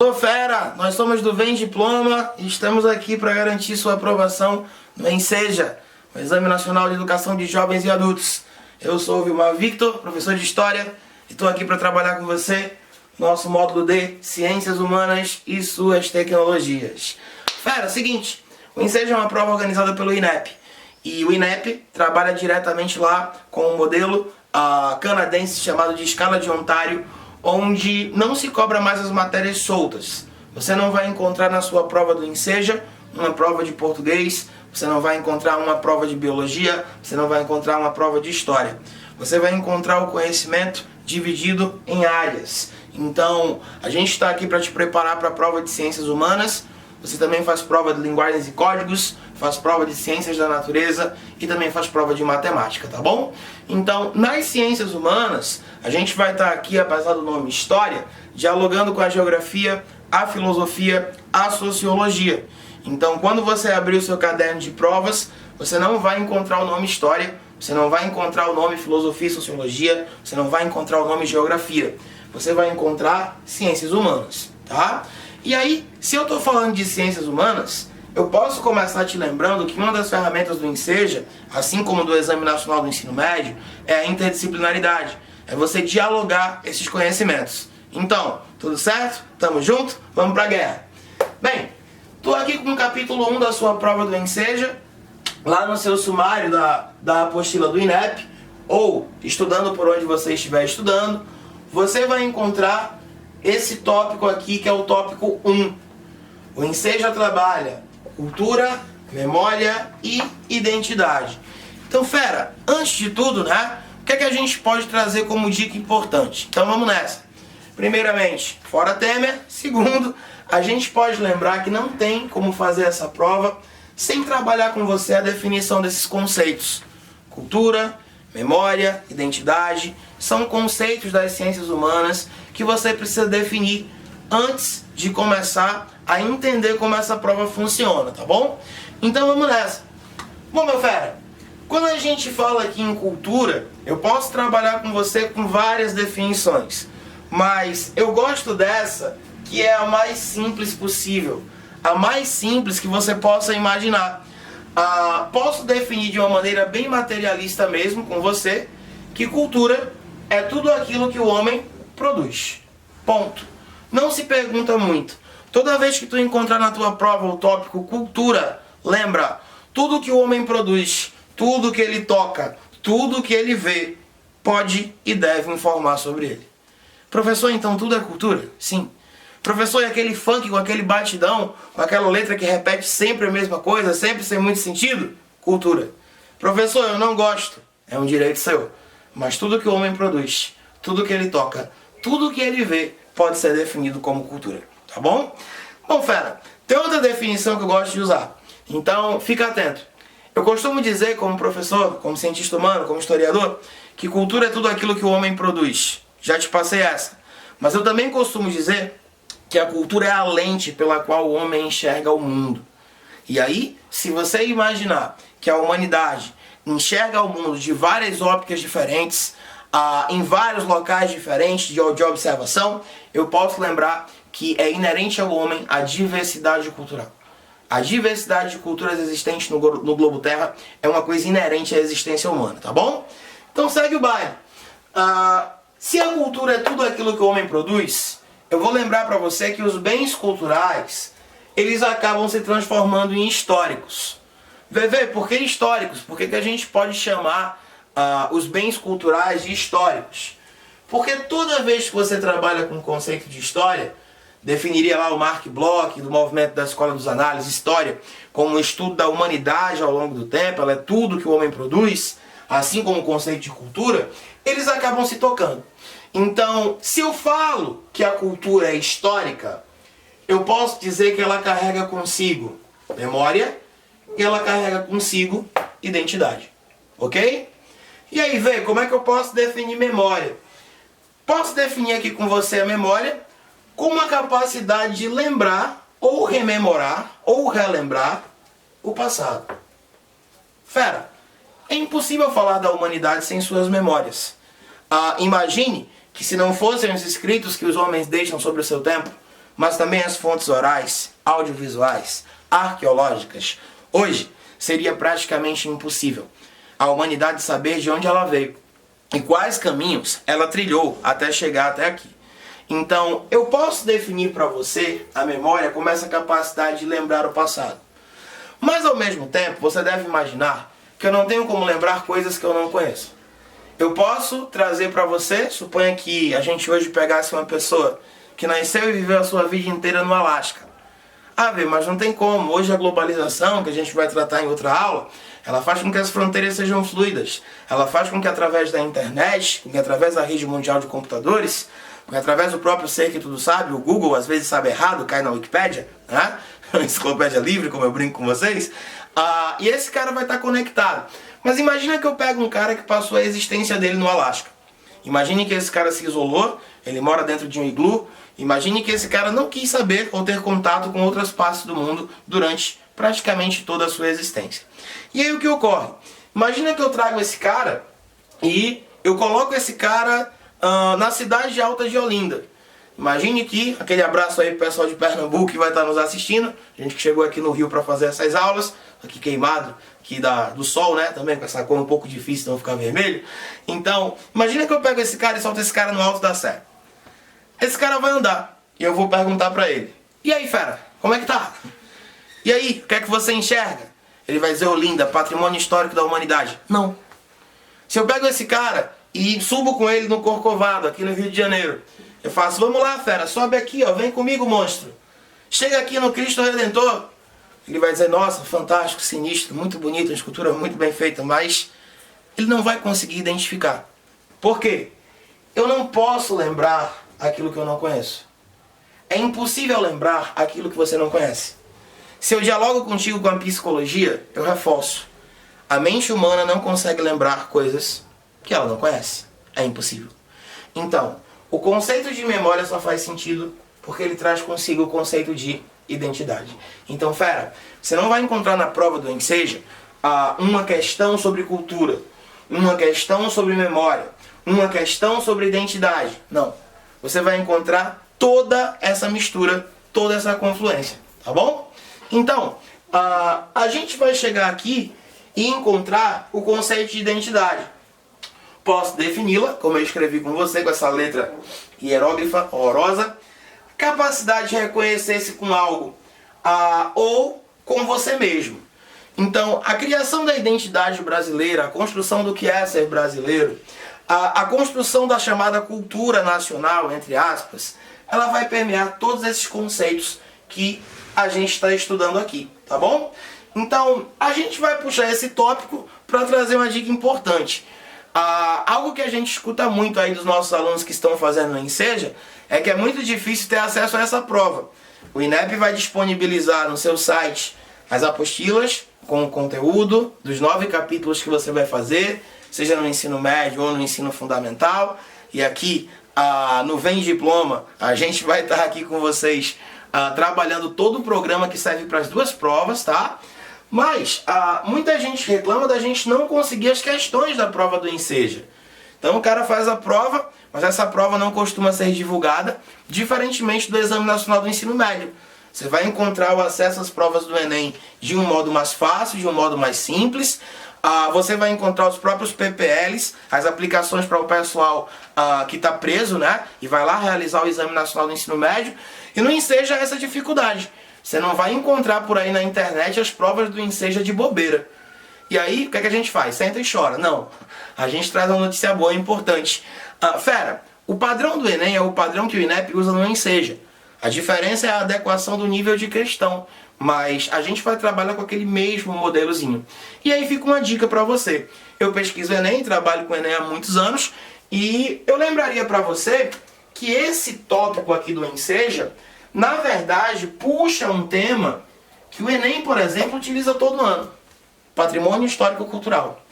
Ô fera, nós somos do Vem Diploma e estamos aqui para garantir sua aprovação no ENSEJA, o Exame Nacional de Educação de Jovens e Adultos. Eu sou o Vilmar Victor, professor de História, e estou aqui para trabalhar com você no nosso módulo de Ciências Humanas e suas Tecnologias. Fera, seguinte, o ENSEJA é uma prova organizada pelo INEP, e o INEP trabalha diretamente lá com um modelo canadense chamado de Escala de Ontário, onde não se cobra mais as matérias soltas. Você não vai encontrar na sua prova do ENSEJA uma prova de português, você não vai encontrar uma prova de biologia, você não vai encontrar uma prova de história. Você vai encontrar o conhecimento dividido em áreas. Então, a gente está aqui para te preparar para a prova de ciências humanas. Você também faz prova de linguagens e códigos, faz prova de ciências da natureza e também faz prova de matemática, tá bom? Então, nas ciências humanas, a gente vai estar aqui, apesar do nome História, dialogando com a geografia, a filosofia, a sociologia. Então, quando você abrir o seu caderno de provas, você não vai encontrar o nome História, você não vai encontrar o nome Filosofia e Sociologia, você não vai encontrar o nome Geografia. Você vai encontrar Ciências Humanas, tá? E aí, se eu estou falando de ciências humanas, eu posso começar te lembrando que uma das ferramentas do ENSEJA, assim como do Exame Nacional do Ensino Médio, é a interdisciplinaridade. É você dialogar esses conhecimentos. Então, tudo certo? Tamo junto? Vamos pra guerra. Bem, estou aqui com o capítulo 1 da sua prova do ENSEJA, lá no seu sumário da apostila do INEP, ou estudando por onde você estiver estudando, você vai encontrar esse tópico aqui, que é o tópico 1. O ENSEJA trabalha cultura, memória e identidade. Então, fera, antes de tudo, né, o que é que a gente pode trazer como dica importante? Então vamos nessa. Primeiramente, fora Temer. Segundo, a gente pode lembrar que não tem como fazer essa prova sem trabalhar com você a definição desses conceitos. Cultura, memória, identidade, são conceitos das ciências humanas que você precisa definir antes de começar a entender como essa prova funciona, tá bom? Então vamos nessa. Bom, meu fera, quando a gente fala aqui em cultura, eu posso trabalhar com você com várias definições, mas eu gosto dessa, que é a mais simples possível, a mais simples que você possa imaginar. Posso definir de uma maneira bem materialista mesmo com você, que cultura é tudo aquilo que o homem produz. Ponto. Não se pergunta muito. Toda vez que tu encontrar na tua prova o tópico cultura, lembra, tudo que o homem produz, tudo que ele toca, tudo que ele vê, pode e deve informar sobre ele. Professor, então tudo é cultura? Sim. Professor, e aquele funk com aquele batidão, com aquela letra que repete sempre a mesma coisa, sempre sem muito sentido? Cultura. Professor, eu não gosto. É um direito seu. Mas tudo que o homem produz, tudo que ele toca, tudo que ele vê, pode ser definido como cultura. Tá bom? Bom, fera, tem outra definição que eu gosto de usar. Então, fica atento. Eu costumo dizer, como professor, como cientista humano, como historiador, que cultura é tudo aquilo que o homem produz. Já te passei essa. Mas eu também costumo dizer que a cultura é a lente pela qual o homem enxerga o mundo. E aí, se você imaginar que a humanidade enxerga o mundo de várias ópticas diferentes, em vários locais diferentes de observação, eu posso lembrar que é inerente ao homem a diversidade cultural. A diversidade de culturas existentes no globo Terra é uma coisa inerente à existência humana, tá bom? Então segue o baile. Se a cultura é tudo aquilo que o homem produz, eu vou lembrar para você que os bens culturais, eles acabam se transformando em históricos. Vê, por que históricos? Por que a gente pode chamar os bens culturais de históricos? Porque toda vez que você trabalha com o conceito de história, definiria lá o Mark Bloch, do movimento da Escola dos Análises, história, como um estudo da humanidade ao longo do tempo, ela é tudo que o homem produz, assim como o conceito de cultura, eles acabam se tocando. Então, se eu falo que a cultura é histórica, eu posso dizer que ela carrega consigo memória e ela carrega consigo identidade. Ok? E aí, vê, como é que eu posso definir memória? Posso definir aqui com você a memória como a capacidade de lembrar, ou rememorar, ou relembrar o passado. Fera, é impossível falar da humanidade sem suas memórias. Imagine que se não fossem os escritos que os homens deixam sobre o seu tempo, mas também as fontes orais, audiovisuais, arqueológicas, hoje seria praticamente impossível a humanidade saber de onde ela veio e quais caminhos ela trilhou até chegar até aqui. Então, eu posso definir para você a memória como essa capacidade de lembrar o passado. Mas, ao mesmo tempo, você deve imaginar que eu não tenho como lembrar coisas que eu não conheço. Eu posso trazer para você, suponha que a gente hoje pegasse uma pessoa que nasceu e viveu a sua vida inteira no Alasca. Ah, Vê, mas não tem como. Hoje a globalização, que a gente vai tratar em outra aula, ela faz com que as fronteiras sejam fluidas. Ela faz com que através da internet, com que através da rede mundial de computadores, com que através do próprio ser que tudo sabe, o Google às vezes sabe errado, cai na Wikipédia, né? Enciclopédia livre, como eu brinco com vocês. E esse cara vai estar conectado. Mas imagina que eu pego um cara que passou a existência dele no Alasca. Imagine que esse cara se isolou, ele mora dentro de um iglu. Imagine que esse cara não quis saber ou ter contato com outras partes do mundo durante praticamente toda a sua existência. E aí o que ocorre? Imagina que eu trago esse cara e eu coloco esse cara na cidade de Alta de Olinda. Imagine que, aquele abraço aí pro pessoal de Pernambuco que vai estar nos assistindo, a gente que chegou aqui no Rio para fazer essas aulas, aqui queimado, aqui do sol, né, também com essa cor um pouco difícil de não ficar vermelho. Então, imagina que eu pego esse cara e solto esse cara no alto da serra. Esse cara vai andar e eu vou perguntar para ele: e aí, fera, como é que tá? E aí, o que é que você enxerga? Ele vai dizer: Olinda, patrimônio histórico da humanidade. Não. Se eu pego esse cara e subo com ele no Corcovado, aqui no Rio de Janeiro, eu faço: vamos lá, fera, sobe aqui, ó, vem comigo, monstro. Chega aqui no Cristo Redentor. Ele vai dizer: nossa, fantástico, sinistro, muito bonito, uma escultura muito bem feita, mas ele não vai conseguir identificar. Por quê? Eu não posso lembrar aquilo que eu não conheço. É impossível lembrar aquilo que você não conhece. Se eu dialogo contigo com a psicologia, eu reforço. A mente humana não consegue lembrar coisas que ela não conhece. É impossível. Então, o conceito de memória só faz sentido porque ele traz consigo o conceito de identidade. Então, fera, você não vai encontrar na prova do Enseja uma questão sobre cultura, uma questão sobre memória, uma questão sobre identidade. Não. Você vai encontrar toda essa mistura, toda essa confluência. Tá bom? Então, a gente vai chegar aqui e encontrar o conceito de identidade. Posso defini-la, como eu escrevi com você, com essa letra hieróglifa horrorosa. Capacidade de reconhecer-se com algo ou com você mesmo. Então, a criação da identidade brasileira, a construção do que é ser brasileiro, a construção da chamada cultura nacional, entre aspas, ela vai permear todos esses conceitos que a gente está estudando aqui, tá bom? Então, a gente vai puxar esse tópico para trazer uma dica importante. Algo que a gente escuta muito aí dos nossos alunos que estão fazendo no Enseja é que é muito difícil ter acesso a essa prova. O INEP vai disponibilizar no seu site as apostilas com o conteúdo dos 9 capítulos que você vai fazer, seja no ensino médio ou no ensino fundamental. E aqui no Vem Diploma a gente vai estar aqui com vocês trabalhando todo o programa que serve para as 2 provas, tá? Mas muita gente reclama da gente não conseguir as questões da prova do Enseja. Então o cara faz a prova, mas essa prova não costuma ser divulgada, diferentemente do Exame Nacional do Ensino Médio. Você vai encontrar o acesso às provas do Enem de um modo mais fácil, de um modo mais simples. Você vai encontrar os próprios PPLs, as aplicações para o pessoal que está preso, né? E vai lá realizar o Exame Nacional do Ensino Médio. E no Enseja essa dificuldade. Você não vai encontrar por aí na internet as provas do Enseja de bobeira. E aí, o que é que a gente faz? Senta e chora. Não. A gente traz uma notícia boa e importante. Fera, o padrão do Enem é o padrão que o INEP usa no Enseja. A diferença é a adequação do nível de questão. Mas a gente vai trabalhar com aquele mesmo modelozinho. E aí fica uma dica para você. Eu pesquiso Enem, trabalho com Enem há muitos anos. E eu lembraria para você que esse tópico aqui do Enseja, na verdade, puxa um tema que o Enem, por exemplo, utiliza todo ano. Patrimônio histórico-cultural.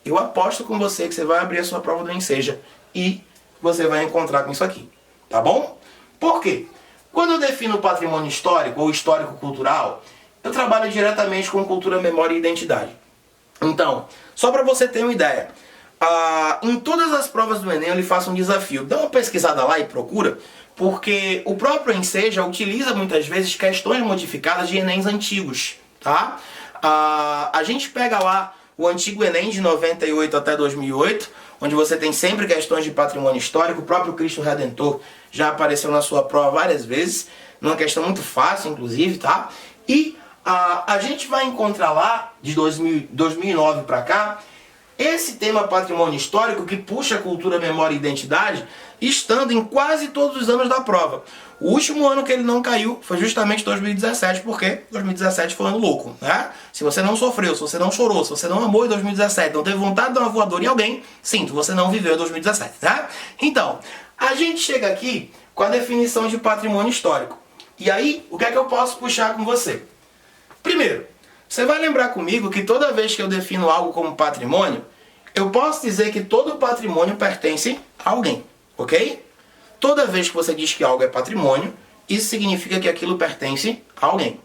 Eu aposto com você que você vai abrir a sua prova do Enseja e você vai encontrar com isso aqui. Tá bom? Por quê? Quando eu defino patrimônio histórico ou histórico-cultural, eu trabalho diretamente com cultura, memória e identidade. Então, só para você ter uma ideia, em todas as provas do Enem eu lhe faço um desafio. Dá uma pesquisada lá e procura porque o próprio Enseja utiliza muitas vezes questões modificadas de Enems antigos, tá? A gente pega lá o antigo Enem de 98 até 2008, onde você tem sempre questões de patrimônio histórico. O próprio Cristo Redentor já apareceu na sua prova várias vezes, numa questão muito fácil, inclusive, tá? E a gente vai encontrar lá, de 2009 para cá, esse tema patrimônio histórico que puxa cultura, memória e identidade, estando em quase todos os anos da prova. O último ano que ele não caiu foi justamente 2017, porque 2017 foi um ano louco, né? Se você não sofreu, se você não chorou, se você não amou em 2017, não teve vontade de dar uma voadora em alguém, sinto, você não viveu em 2017, né? Então, a gente chega aqui com a definição de patrimônio histórico. E aí, o que é que eu posso puxar com você? Primeiro, você vai lembrar comigo que toda vez que eu defino algo como patrimônio, eu posso dizer que todo patrimônio pertence a alguém, ok? Toda vez que você diz que algo é patrimônio, isso significa que aquilo pertence a alguém.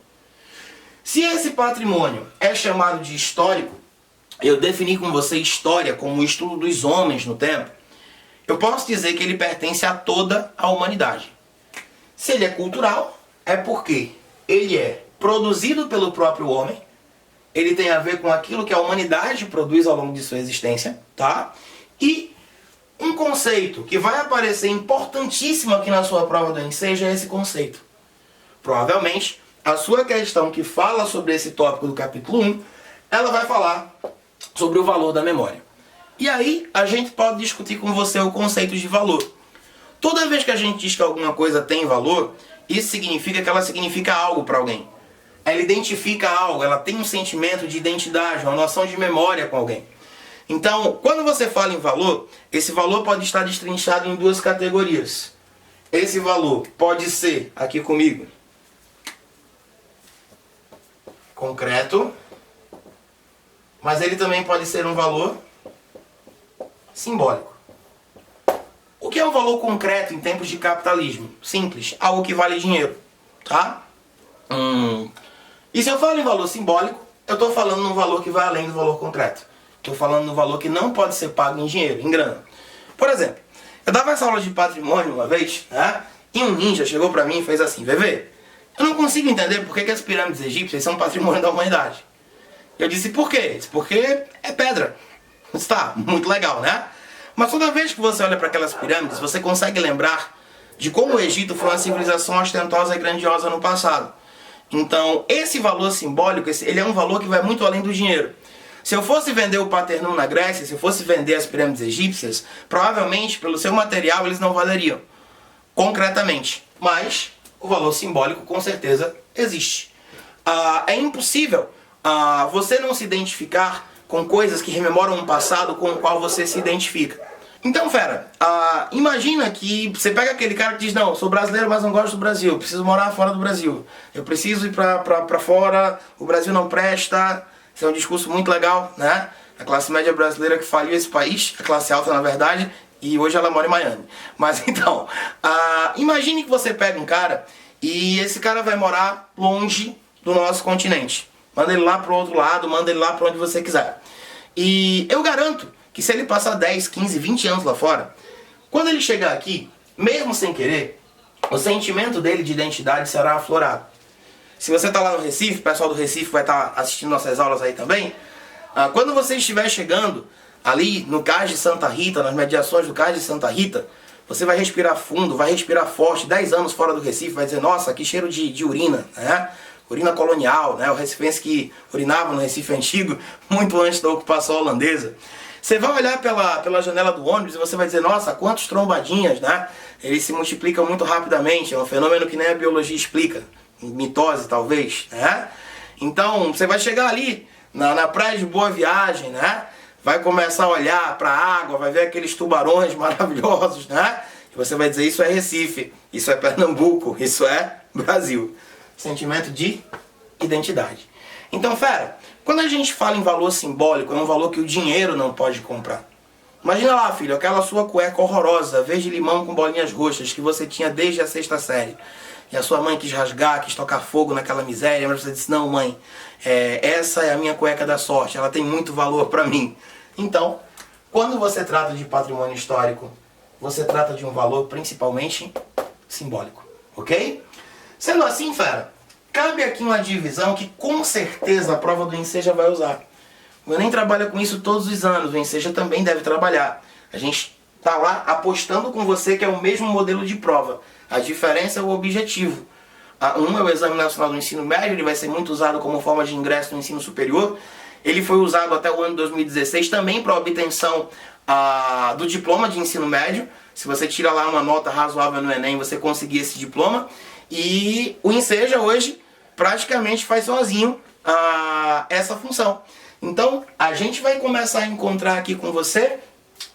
Se esse patrimônio é chamado de histórico, eu defini com você história como o estudo dos homens no tempo, eu posso dizer que ele pertence a toda a humanidade. Se ele é cultural, é porque ele é produzido pelo próprio homem, ele tem a ver com aquilo que a humanidade produz ao longo de sua existência, tá? E um conceito que vai aparecer importantíssimo aqui na sua prova do Enseja é esse conceito. Provavelmente, a sua questão que fala sobre esse tópico do capítulo 1, ela vai falar sobre o valor da memória. E aí, a gente pode discutir com você o conceito de valor. Toda vez que a gente diz que alguma coisa tem valor, isso significa que ela significa algo para alguém. Ela identifica algo, ela tem um sentimento de identidade, uma noção de memória com alguém. Então, quando você fala em valor, esse valor pode estar destrinchado em duas categorias. Esse valor pode ser, aqui comigo, concreto, mas ele também pode ser um valor simbólico. O que é um valor concreto em tempos de capitalismo? Simples, algo que vale dinheiro, tá? E se eu falo em valor simbólico, eu estou falando num valor que vai além do valor concreto. Estou falando num valor que não pode ser pago em dinheiro, em grana. Por exemplo, eu dava essa aula de patrimônio uma vez, né? E um ninja chegou para mim e fez assim: VV, eu não consigo entender por que as pirâmides egípcias são patrimônio da humanidade. Eu disse: por quê? Disse, porque é pedra. Está muito legal, né? Mas toda vez que você olha para aquelas pirâmides, você consegue lembrar de como o Egito foi uma civilização ostentosa e grandiosa no passado. Então, esse valor simbólico, ele é um valor que vai muito além do dinheiro. Se eu fosse vender o Partenon na Grécia, se eu fosse vender as pirâmides egípcias, provavelmente, pelo seu material, eles não valeriam, concretamente. Mas o valor simbólico, com certeza, existe. É impossível você não se identificar com coisas que rememoram um passado com o qual você se identifica. Então, fera, imagina que você pega aquele cara que diz: não, sou brasileiro, mas não gosto do Brasil, preciso morar fora do Brasil, eu preciso ir pra fora, o Brasil não presta. Isso é um discurso muito legal, né? A classe média brasileira que faliu esse país, a classe alta na verdade, e hoje ela mora em Miami. Mas então, imagine que você pega um cara e esse cara vai morar longe do nosso continente. Manda ele lá pro outro lado, manda ele lá pra onde você quiser. E eu garanto que se ele passar 10, 15, 20 anos lá fora, quando ele chegar aqui, mesmo sem querer, o sentimento dele de identidade será aflorado. Se você está lá no Recife, o pessoal do Recife vai estar assistindo nossas aulas aí também. Quando você estiver chegando ali no Cais de Santa Rita, nas mediações do Cais de Santa Rita, você vai respirar fundo, vai respirar forte. 10 anos fora do Recife, vai dizer: nossa, que cheiro de urina, né? Urina colonial, né? O recifense que urinava no Recife antigo, muito antes da ocupação holandesa. Você vai olhar pela janela do ônibus e você vai dizer: nossa, quantos trombadinhas, né? Eles se multiplicam muito rapidamente, é um fenômeno que nem a biologia explica. Mitose, talvez, né? Então, você vai chegar ali na praia de Boa Viagem, né? Vai começar a olhar para a água, vai ver aqueles tubarões maravilhosos, né? E você vai dizer: isso é Recife, isso é Pernambuco, isso é Brasil. Sentimento de identidade. Então, fera, quando a gente fala em valor simbólico, é um valor que o dinheiro não pode comprar. Imagina lá, filho, aquela sua cueca horrorosa, verde-limão com bolinhas roxas, que você tinha desde a 6ª série. E a sua mãe quis rasgar, quis tocar fogo naquela miséria, mas você disse: não, mãe, essa é a minha cueca da sorte, ela tem muito valor para mim. Então, quando você trata de patrimônio histórico, você trata de um valor principalmente simbólico, ok? Sendo assim, fera, cabe aqui uma divisão que com certeza a prova do Enseja vai usar. O Enem trabalha com isso todos os anos, o Enseja também deve trabalhar. A gente está lá apostando com você que é o mesmo modelo de prova. A diferença é o objetivo. Um é o Exame Nacional do Ensino Médio, ele vai ser muito usado como forma de ingresso no ensino superior. Ele foi usado até o ano de 2016 também para obtenção do diploma de ensino médio. Se você tira lá uma nota razoável no Enem, você conseguir esse diploma. E o Enseja hoje praticamente faz sozinho essa função. Então, a gente vai começar a encontrar aqui com você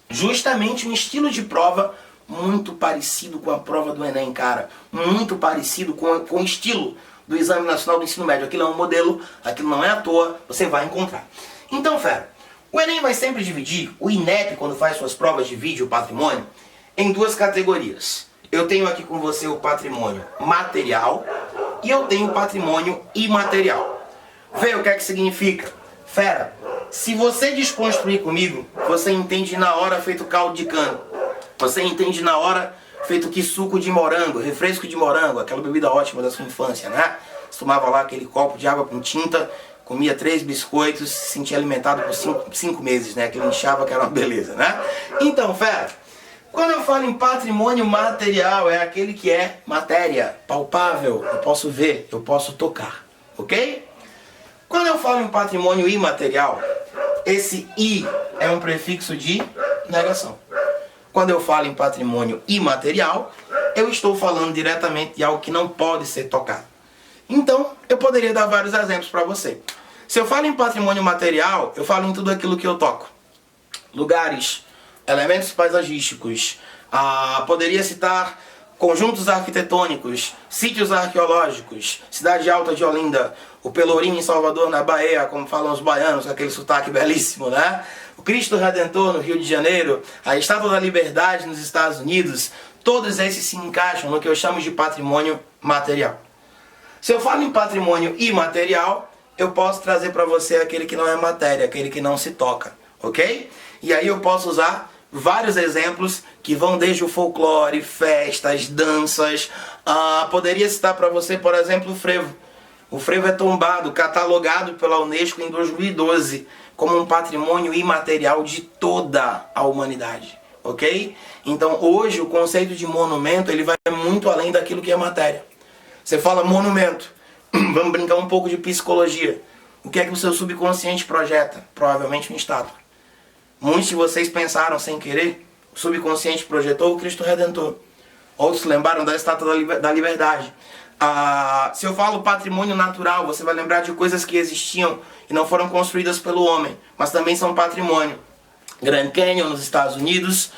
justamente um estilo de prova muito parecido com a prova do Enem, cara. Muito parecido com o estilo do Exame Nacional do Ensino Médio. Aquilo é um modelo, aquilo não é à toa, você vai encontrar. Então, fera, o Enem vai sempre dividir, o INEP, quando faz suas provas, divide o patrimônio em duas categorias. Eu tenho aqui com você o patrimônio material e eu tenho o patrimônio imaterial. Vê o que é que significa? Fera, se você desconstruir comigo, você entende na hora feito caldo de cana. Você entende na hora feito que suco de morango, refresco de morango, aquela bebida ótima da sua infância, né? Você tomava lá aquele copo de água com tinta, comia 3 biscoitos, se sentia alimentado por 5 meses, né? Aquilo inchava, que era uma beleza, né? Então, fera, quando eu falo em patrimônio material, é aquele que é matéria, palpável, eu posso ver, eu posso tocar, ok? Quando eu falo em patrimônio imaterial, esse I é um prefixo de negação. Quando eu falo em patrimônio imaterial, eu estou falando diretamente de algo que não pode ser tocado. Então, eu poderia dar vários exemplos para você. Se eu falo em patrimônio material, eu falo em tudo aquilo que eu toco. Lugares, elementos paisagísticos, poderia citar conjuntos arquitetônicos, sítios arqueológicos, Cidade Alta de Olinda, o Pelourinho em Salvador, na Bahia, como falam os baianos, com aquele sotaque belíssimo, né? O Cristo Redentor no Rio de Janeiro, a Estátua da Liberdade nos Estados Unidos, todos esses se encaixam no que eu chamo de patrimônio material. Se eu falo em patrimônio imaterial, eu posso trazer para você aquele que não é matéria, aquele que não se toca, ok? E aí eu posso usar vários exemplos que vão desde o folclore, festas, danças. Poderia citar para você, por exemplo, o frevo. O frevo é tombado, catalogado pela Unesco em 2012 como um patrimônio imaterial de toda a humanidade, ok? Então hoje o conceito de monumento ele vai muito além daquilo que é matéria. Você fala monumento, vamos brincar um pouco de psicologia. O que é que o seu subconsciente projeta? Provavelmente uma estátua. Muitos de vocês pensaram sem querer, o subconsciente projetou o Cristo Redentor. Outros lembraram da Estátua da Liberdade. Se eu falo patrimônio natural, você vai lembrar de coisas que existiam e não foram construídas pelo homem, mas também são patrimônio. Grand Canyon nos Estados Unidos,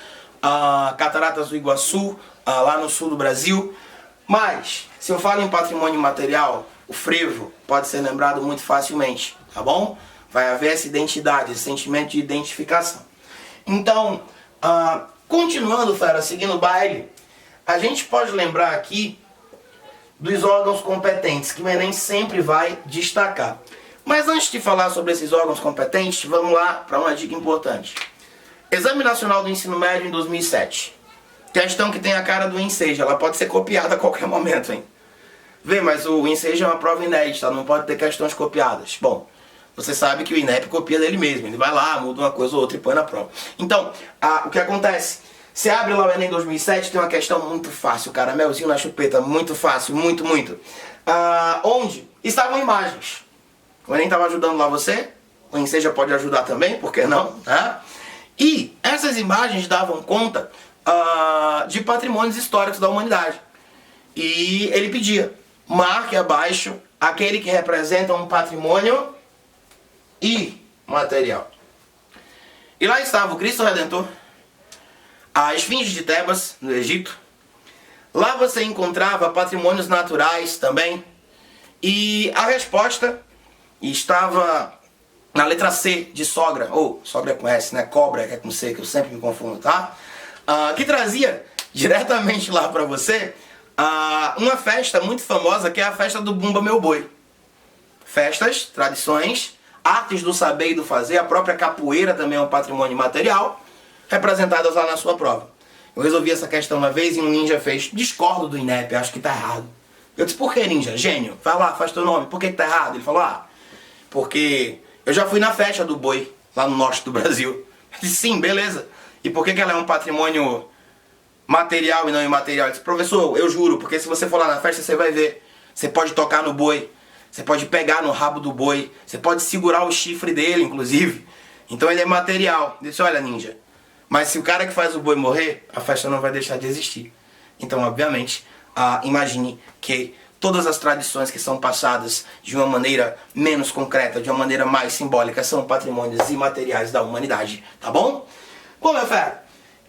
Cataratas do Iguaçu, lá no sul do Brasil. Mas, se eu falo em patrimônio material, o frevo pode ser lembrado muito facilmente, tá bom? Vai haver essa identidade, esse sentimento de identificação. Então, continuando, fera, seguindo o baile, a gente pode lembrar aqui dos órgãos competentes, que o Enem sempre vai destacar. Mas antes de falar sobre esses órgãos competentes, vamos lá para uma dica importante. Exame Nacional do Ensino Médio em 2007. Questão que tem a cara do Enseja, ela pode ser copiada a qualquer momento, hein? Vê, mas o Enseja é uma prova inédita, não pode ter questões copiadas. Bom, você sabe que o INEP copia dele mesmo, ele vai lá, muda uma coisa ou outra e põe na prova. Então, o que acontece? Você abre lá o Enem 2007, tem uma questão muito fácil, caramelzinho na chupeta, muito fácil, muito. Onde estavam imagens. O Enem estava ajudando lá você, o Enseja pode ajudar também, por que não? E essas imagens davam conta de patrimônios históricos da humanidade. E ele pedia, marque abaixo aquele que representa um patrimônio imaterial. E lá estava o Cristo Redentor, a Esfinge de Tebas, no Egito. Lá você encontrava patrimônios naturais também. E a resposta estava na letra C de sogra, ou sogra é com S, né? Cobra é com C, que eu sempre me confundo, tá? Que trazia diretamente lá para você uma festa muito famosa, que é a festa do Bumba Meu Boi. Festas, tradições, artes do saber e do fazer, a própria capoeira também é um patrimônio material, representadas lá na sua prova. Eu resolvi essa questão uma vez e um ninja fez: discordo do INEP, acho que tá errado. Eu disse: por que, ninja? Gênio, vai lá, faz teu nome, por que tá errado? Ele falou: porque eu já fui na festa do boi, lá no norte do Brasil. Eu disse: sim, beleza. E por que ela é um patrimônio material e não imaterial? Ele disse: professor, eu juro, porque se você for lá na festa você vai ver. Você pode tocar no boi, você pode pegar no rabo do boi, você pode segurar o chifre dele, inclusive. Então ele é material. Eu disse: olha, ninja, mas se o cara que faz o boi morrer, a festa não vai deixar de existir. Então, obviamente, imagine que todas as tradições que são passadas de uma maneira menos concreta, de uma maneira mais simbólica, são patrimônios imateriais da humanidade, tá bom? Bom, meu filho,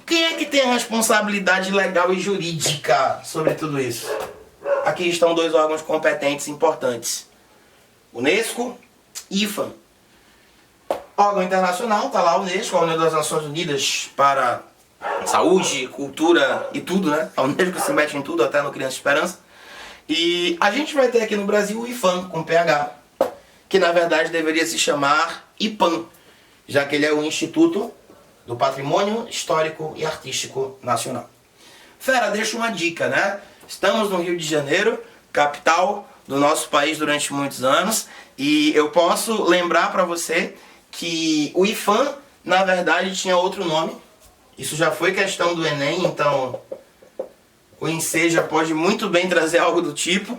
quem é que tem a responsabilidade legal e jurídica sobre tudo isso? Aqui estão dois órgãos competentes importantes: Unesco e IFAM. Órgão internacional, tá lá a Unesco, a União das Nações Unidas para Saúde, Cultura e tudo, né? A Unesco se mete em tudo, até no Criança Esperança. E a gente vai ter aqui no Brasil o IFAM, com PH, que na verdade deveria se chamar IPAM, já que ele é o Instituto do Patrimônio Histórico e Artístico Nacional. Fera, deixa uma dica, né? Estamos no Rio de Janeiro, capital do nosso país durante muitos anos, e eu posso lembrar para você que o IFAM, na verdade, tinha outro nome. Isso já foi questão do Enem, então o INSEJA pode muito bem trazer algo do tipo.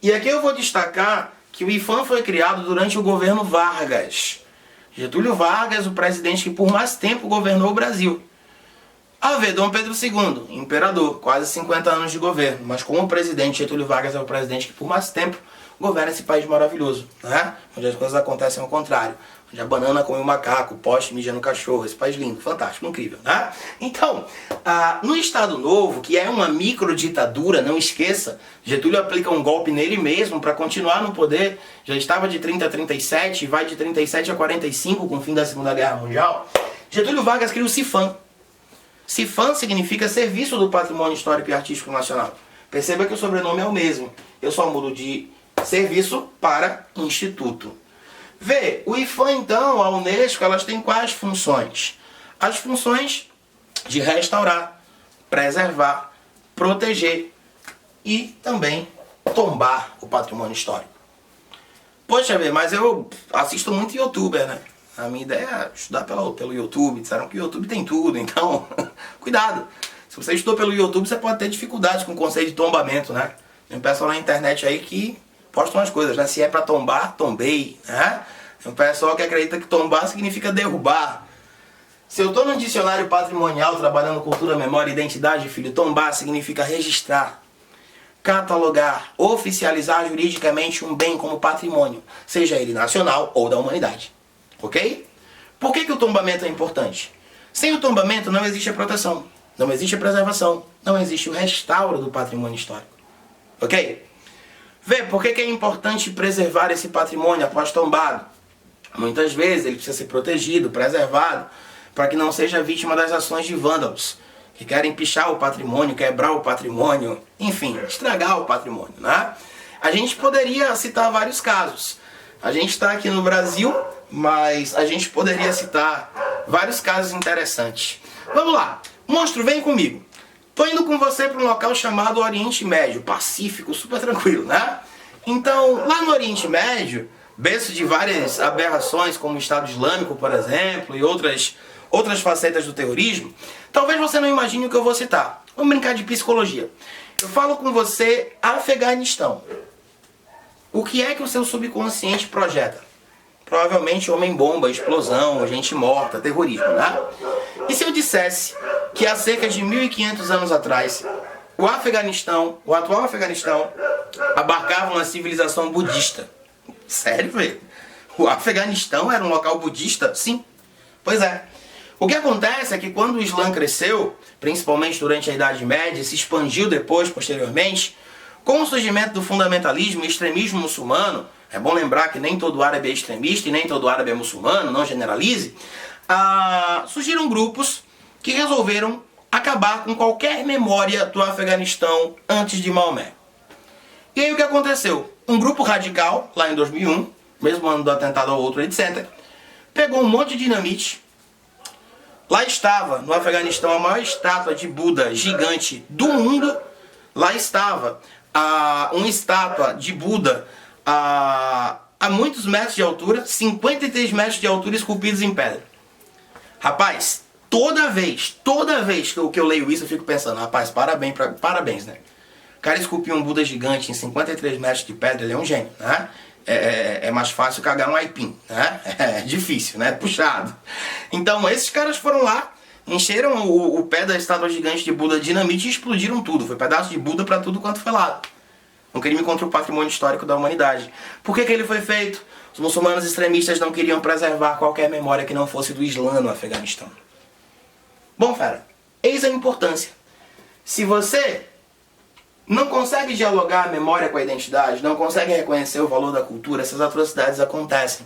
E aqui eu vou destacar que o IFAM foi criado durante o governo Vargas. Getúlio Vargas, o presidente que por mais tempo governou o Brasil. A ver, Dom Pedro II, imperador, quase 50 anos de governo. Mas como presidente, Getúlio Vargas é o presidente que por mais tempo governa esse país maravilhoso, né? Onde as coisas acontecem ao contrário. Onde a banana come o macaco, o poste mija no cachorro. Esse país lindo, fantástico, incrível, né? Então, no Estado Novo, que é uma microditadura, não esqueça, Getúlio aplica um golpe nele mesmo para continuar no poder. Já estava de 30 a 37, vai de 37 a 45 com o fim da Segunda Guerra Mundial. Getúlio Vargas cria o CIFAM. CIFAM significa Serviço do Patrimônio Histórico e Artístico Nacional. Perceba que o sobrenome é o mesmo. Eu só mudo de serviço para instituto. Vê, o IFAM então, a Unesco, elas têm quais funções? As funções de restaurar, preservar, proteger e também tombar o patrimônio histórico. Poxa, vê, mas eu assisto muito youtuber, né? A minha ideia é estudar pelo YouTube. Disseram que o YouTube tem tudo, então cuidado. Se você estudou pelo YouTube, você pode ter dificuldade com o conceito de tombamento, né? Tem um pessoal na internet aí que postam as coisas, né? Se é pra tombar, tombei, né? Tem um pessoal que acredita que tombar significa derrubar. Se eu tô no dicionário patrimonial trabalhando cultura, memória e identidade, filho, tombar significa registrar, catalogar, oficializar juridicamente um bem como patrimônio, seja ele nacional ou da humanidade. Ok? Por que o tombamento é importante? Sem o tombamento não existe a proteção, não existe a preservação, não existe o restauro do patrimônio histórico. Ok? Vê, por que é importante preservar esse patrimônio após tombado? Muitas vezes ele precisa ser protegido, preservado, para que não seja vítima das ações de vândalos, que querem pichar o patrimônio, quebrar o patrimônio, enfim, estragar o patrimônio, né? A gente poderia citar vários casos. A gente está aqui no Brasil, mas a gente poderia citar vários casos interessantes. Vamos lá, monstro, vem comigo. Tô indo com você para um local chamado Oriente Médio, Pacífico, super tranquilo, né? Então, lá no Oriente Médio, berço de várias aberrações, como o Estado Islâmico, por exemplo, e outras facetas do terrorismo, talvez você não imagine o que eu vou citar. Vamos brincar de psicologia. Eu falo com você, Afeganistão. O que é que o seu subconsciente projeta? Provavelmente homem-bomba, explosão, gente morta, terrorismo, né? E se eu dissesse que há cerca de 1.500 anos atrás, o atual Afeganistão, abarcava uma civilização budista? Sério, velho? O Afeganistão era um local budista? Sim. Pois é. O que acontece é que quando o Islã cresceu, principalmente durante a Idade Média, e se expandiu depois, posteriormente, com o surgimento do fundamentalismo e extremismo muçulmano, é bom lembrar que nem todo árabe é extremista e nem todo árabe é muçulmano, não generalize, surgiram grupos que resolveram acabar com qualquer memória do Afeganistão antes de Maomé. E aí o que aconteceu? Um grupo radical, lá em 2001, mesmo ano do atentado ao outro, etc., pegou um monte de dinamite, Lá estava, no Afeganistão, a maior estátua de Buda gigante do mundo. Lá estava uma estátua de Buda a muitos metros de altura, 53 metros de altura, esculpidos em pedra. Rapaz, toda vez que eu leio isso, eu fico pensando, rapaz, parabéns, né? O cara esculpiu um Buda gigante em 53 metros de pedra, ele é um gênio, né? É mais fácil cagar um aipim, né? É difícil, né? Puxado. Então, esses caras foram lá, encheram o pé da estátua gigante de Buda de dinamite e explodiram tudo. Foi pedaço de Buda pra tudo quanto foi lado. Um crime contra o patrimônio histórico da humanidade. Por que ele foi feito? Os muçulmanos extremistas não queriam preservar qualquer memória que não fosse do Islã no Afeganistão. Bom, fera, eis a importância. Se você não consegue dialogar a memória com a identidade, não consegue reconhecer o valor da cultura, essas atrocidades acontecem.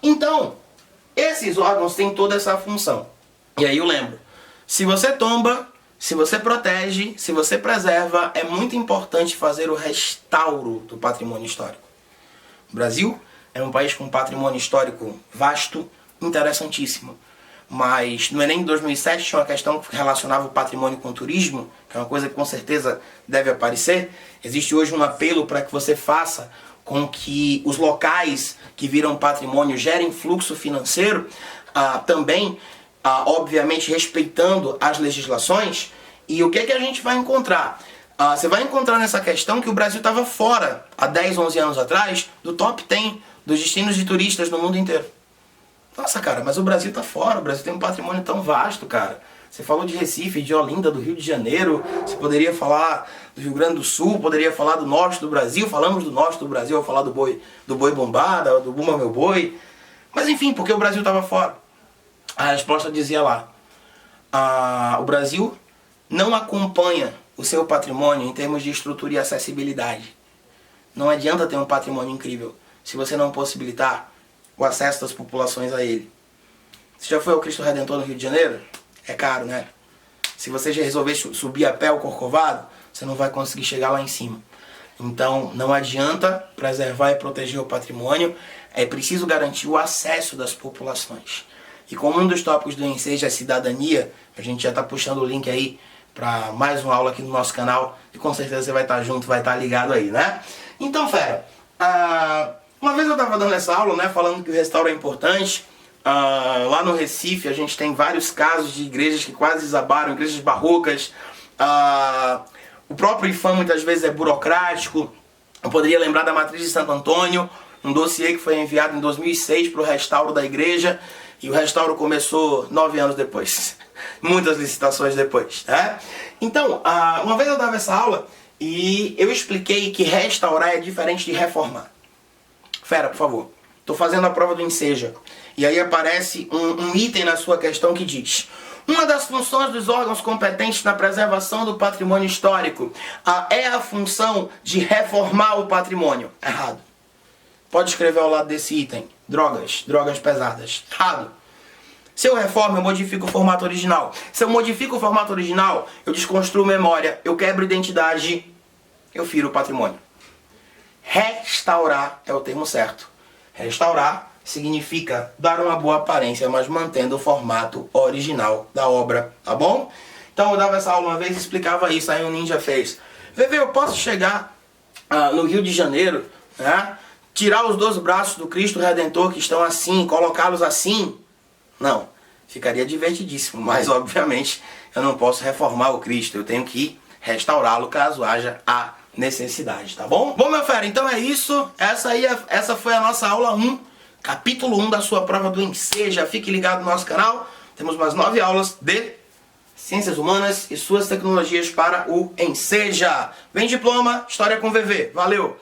Então, esses órgãos têm toda essa função. E aí eu lembro, se você tomba, se você protege, se você preserva, é muito importante fazer o restauro do patrimônio histórico. O Brasil é um país com um patrimônio histórico vasto, interessantíssimo. Mas no Enem de 2007 tinha uma questão que relacionava o patrimônio com o turismo, que é uma coisa que com certeza deve aparecer. Existe hoje um apelo para que você faça com que os locais que viram patrimônio gerem fluxo financeiro, também, obviamente, respeitando as legislações. E o que a gente vai encontrar? Você vai encontrar nessa questão que o Brasil estava fora, há 10, 11 anos atrás, do top 10 dos destinos de turistas no mundo inteiro. Nossa, cara, mas o Brasil tá fora, o Brasil tem um patrimônio tão vasto, cara. Você falou de Recife, de Olinda, do Rio de Janeiro, você poderia falar do Rio Grande do Sul, poderia falar do norte do Brasil, falamos do norte do Brasil, ao falar do boi bombada, do Bumba Meu Boi. Mas enfim, porque o Brasil tava fora. A resposta dizia lá, o Brasil não acompanha o seu patrimônio em termos de estrutura e acessibilidade. Não adianta ter um patrimônio incrível se você não possibilitar o acesso das populações a ele. Você já foi ao Cristo Redentor no Rio de Janeiro? É caro, né? Se você já resolver subir a pé o Corcovado, você não vai conseguir chegar lá em cima. Então, não adianta preservar e proteger o patrimônio, é preciso garantir o acesso das populações. E como um dos tópicos do Enseja é cidadania, a gente já está puxando o link aí para mais uma aula aqui no nosso canal, e com certeza você vai estar junto, vai estar ligado aí, né? Então, fera, uma vez eu estava dando essa aula, né, falando que o restauro é importante. Lá no Recife a gente tem vários casos de igrejas que quase desabaram, igrejas barrocas. O próprio IFAM muitas vezes é burocrático. Eu poderia lembrar da Matriz de Santo Antônio, um dossiê que foi enviado em 2006 para o restauro da igreja, e o restauro começou 9 anos depois, muitas licitações depois, né? Então, uma vez eu dava essa aula e eu expliquei que restaurar é diferente de reformar. Fera, por favor, estou fazendo a prova do Enseja, e aí aparece um item na sua questão que diz: uma das funções dos órgãos competentes na preservação do patrimônio histórico é a função de reformar o patrimônio. Errado. Pode escrever ao lado desse item: drogas pesadas. Errado. Se eu reformo, eu modifico o formato original. Se eu modifico o formato original, eu desconstruo memória, eu quebro identidade, eu firo o patrimônio. Restaurar é o termo certo. Restaurar significa dar uma boa aparência, mas mantendo o formato original da obra, tá bom? Então eu dava essa aula uma vez e explicava isso, aí um ninja fez: VV, eu posso chegar no Rio de Janeiro, né, tirar os 2 braços do Cristo Redentor que estão assim, colocá-los assim? Não, ficaria divertidíssimo, mas obviamente eu não posso reformar o Cristo, eu tenho que restaurá-lo caso haja a necessidade, tá bom? Bom, meu fera, então é isso. Essa foi a nossa aula 1, capítulo 1 da sua prova do Enseja. Fique ligado no nosso canal, temos mais 9 aulas de Ciências Humanas e suas tecnologias para o Enseja. Vem diploma, História com VV. Valeu!